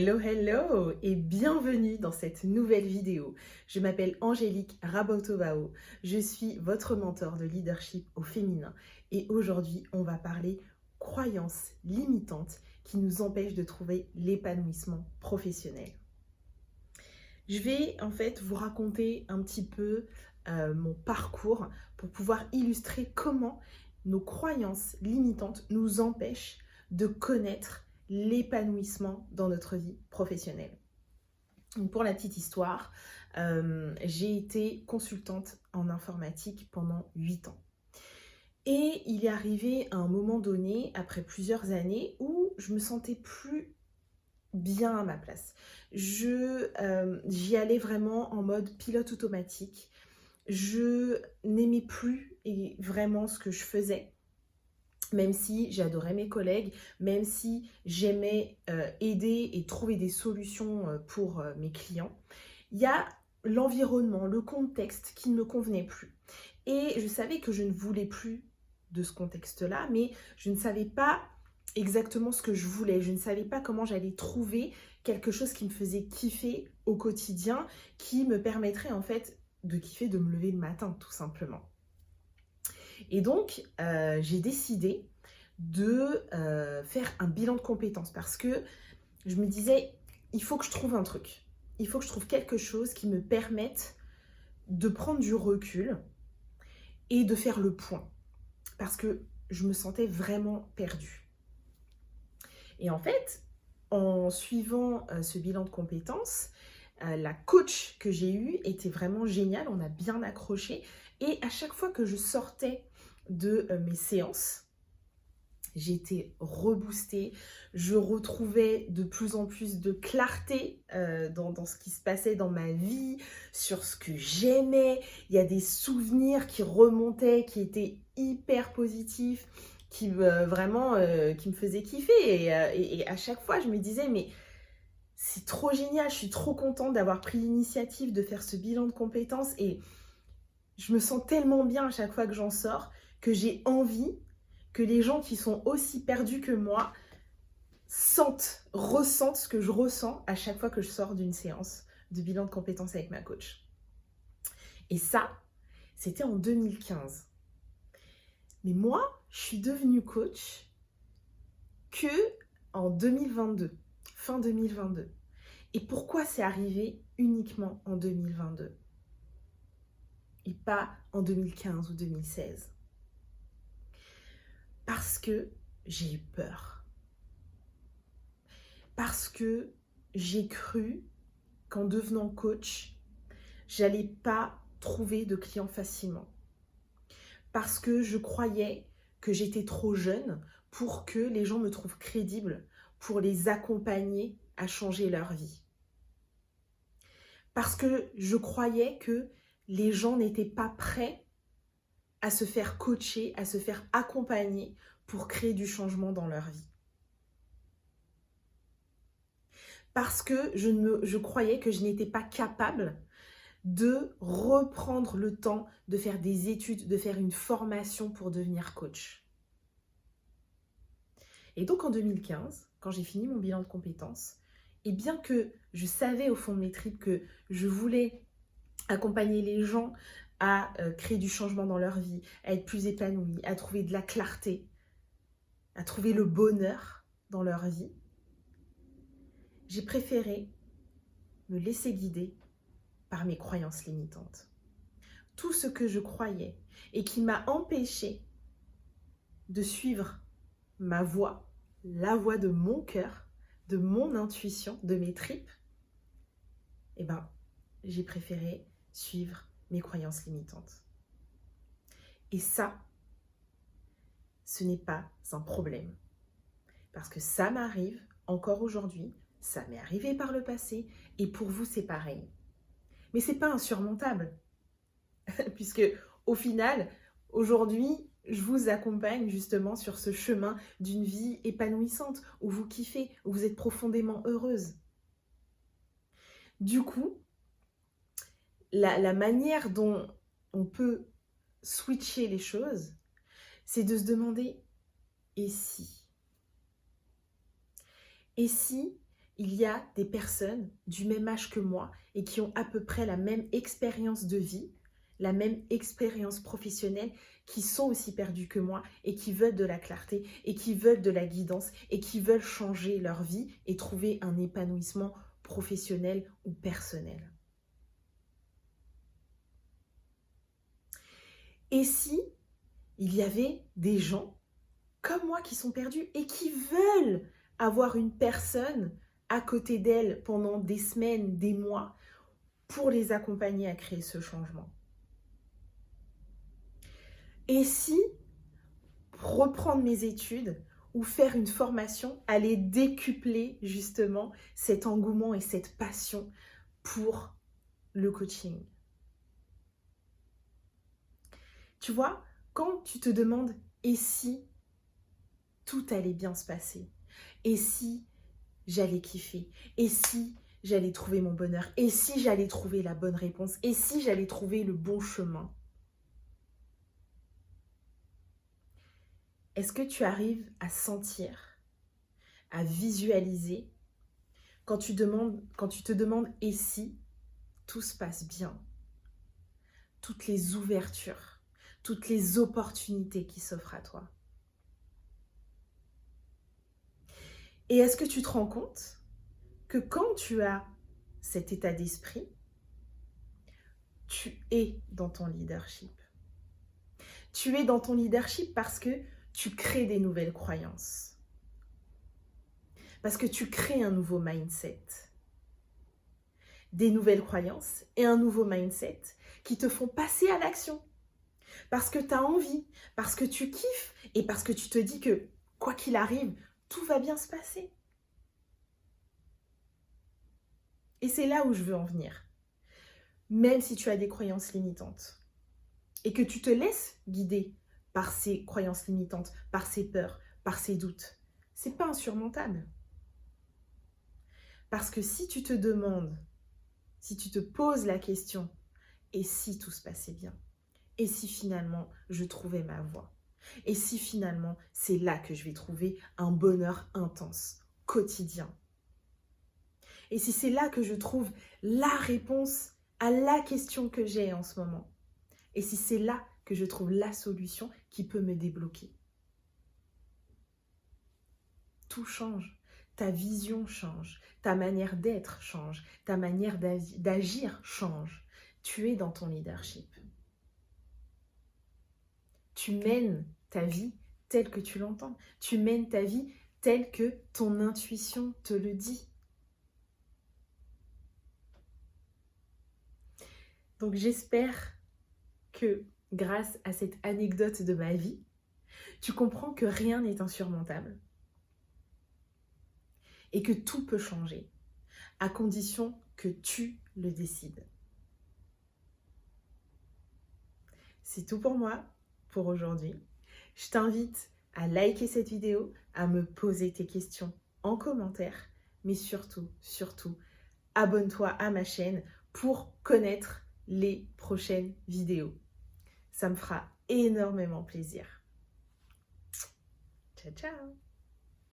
Hello, hello et bienvenue dans cette nouvelle vidéo. Je m'appelle Angélique Rabautobao, je suis votre mentor de leadership au féminin et aujourd'hui on va parler croyances limitantes qui nous empêchent de trouver l'épanouissement professionnel. Je vais en fait vous raconter un petit peu mon parcours pour pouvoir illustrer comment nos croyances limitantes nous empêchent de connaître l'épanouissement dans notre vie professionnelle. Donc pour la petite histoire, j'ai été consultante en informatique pendant 8 ans. Et il est arrivé un moment donné, après plusieurs années, où je me sentais plus bien à ma place. J'y allais vraiment en mode pilote automatique. Je n'aimais plus vraiment ce que je faisais. Même si j'adorais mes collègues, même si j'aimais aider et trouver des solutions pour mes clients, il y a l'environnement, le contexte qui ne me convenait plus. Et je savais que je ne voulais plus de ce contexte-là, mais je ne savais pas exactement ce que je voulais. Je ne savais pas comment j'allais trouver quelque chose qui me faisait kiffer au quotidien, qui me permettrait en fait de kiffer, de me lever le matin, tout simplement. Et donc, j'ai décidé de faire un bilan de compétences parce que je me disais, il faut que je trouve un truc. Il faut que je trouve quelque chose qui me permette de prendre du recul et de faire le point. Parce que je me sentais vraiment perdue. Et en fait, en suivant ce bilan de compétences, la coach que j'ai eue était vraiment géniale, on a bien accroché. Et à chaque fois que je sortais de mes séances, j'étais reboostée, je retrouvais de plus en plus de clarté dans ce qui se passait dans ma vie, sur ce que j'aimais. Il y a des souvenirs qui remontaient, qui étaient hyper positifs, qui me faisaient kiffer. Et à chaque fois, je me disais, mais c'est trop génial, je suis trop contente d'avoir pris l'initiative de faire ce bilan de compétences et je me sens tellement bien à chaque fois que j'en sors que j'ai envie que les gens qui sont aussi perdus que moi ressentent ce que je ressens à chaque fois que je sors d'une séance de bilan de compétences avec ma coach. Et ça, c'était en 2015. Mais moi, je suis devenue coach que en 2022, fin 2022. Et pourquoi c'est arrivé uniquement en 2022 et pas en 2015 ou 2016? Parce que j'ai eu peur. Parce que j'ai cru qu'en devenant coach, j'allais pas trouver de clients facilement. Parce que je croyais que j'étais trop jeune pour que les gens me trouvent crédible pour les accompagner à changer leur vie. Parce que je croyais que les gens n'étaient pas prêts à se faire coacher, à se faire accompagner pour créer du changement dans leur vie. Parce que je croyais que je n'étais pas capable de reprendre le temps de faire des études, de faire une formation pour devenir coach. Et donc en 2015, quand j'ai fini mon bilan de compétences, et bien que je savais au fond de mes tripes que je voulais accompagner les gens à créer du changement dans leur vie, à être plus épanouis, à trouver de la clarté, à trouver le bonheur dans leur vie, j'ai préféré me laisser guider par mes croyances limitantes. Tout ce que je croyais et qui m'a empêché de suivre ma voix, la voix de mon cœur, de mon intuition, de mes tripes, eh ben, j'ai préféré suivre mes croyances limitantes. Et ça, ce n'est pas un problème. Parce que ça m'arrive encore aujourd'hui, ça m'est arrivé par le passé, et pour vous, c'est pareil. Mais ce n'est pas insurmontable. Puisque au final, aujourd'hui, je vous accompagne justement sur ce chemin d'une vie épanouissante, où vous kiffez, où vous êtes profondément heureuse. Du coup, la manière dont on peut switcher les choses, c'est de se demander « et si ?» Et si il y a des personnes du même âge que moi et qui ont à peu près la même expérience de vie, la même expérience professionnelle, qui sont aussi perdues que moi et qui veulent de la clarté et qui veulent de la guidance et qui veulent changer leur vie et trouver un épanouissement professionnel ou personnel. Et si il y avait des gens comme moi qui sont perdus et qui veulent avoir une personne à côté d'elles pendant des semaines, des mois, pour les accompagner à créer ce changement? Et si reprendre mes études ou faire une formation allait décupler justement cet engouement et cette passion pour le coaching? Tu vois, quand tu te demandes « et si tout allait bien se passer? Et si j'allais kiffer? Et si j'allais trouver mon bonheur? Et si j'allais trouver la bonne réponse? Et si j'allais trouver le bon chemin ?» Est-ce que tu arrives à sentir, à visualiser quand tu te demandes « et si tout se passe bien ?» Toutes les ouvertures, toutes les opportunités qui s'offrent à toi. Et est-ce que tu te rends compte que quand tu as cet état d'esprit, tu es dans ton leadership. Tu es dans ton leadership parce que tu crées des nouvelles croyances. Parce que tu crées un nouveau mindset. Des nouvelles croyances et un nouveau mindset qui te font passer à l'action. Parce que tu as envie, parce que tu kiffes et parce que tu te dis que quoi qu'il arrive, tout va bien se passer. Et c'est là où je veux en venir. Même si tu as des croyances limitantes et que tu te laisses guider par ces croyances limitantes, par ces peurs, par ces doutes, c'est pas insurmontable. Parce que si tu te demandes, si tu te poses la question, et si tout se passait bien? Et si finalement je trouvais ma voie? Et si finalement c'est là que je vais trouver un bonheur intense, quotidien? Et si c'est là que je trouve la réponse à la question que j'ai en ce moment? Et si c'est là que je trouve la solution qui peut me débloquer? Tout change. Ta vision change. Ta manière d'être change. Ta manière d'agir change. Tu es dans ton leadership. Tu mènes ta vie telle que tu l'entends. Tu mènes ta vie telle que ton intuition te le dit. Donc j'espère que grâce à cette anecdote de ma vie, tu comprends que rien n'est insurmontable et que tout peut changer à condition que tu le décides. C'est tout pour moi pour aujourd'hui. Je t'invite à liker cette vidéo, à me poser tes questions en commentaire, mais surtout, abonne-toi à ma chaîne pour connaître les prochaines vidéos. Ça me fera énormément plaisir. Ciao, ciao!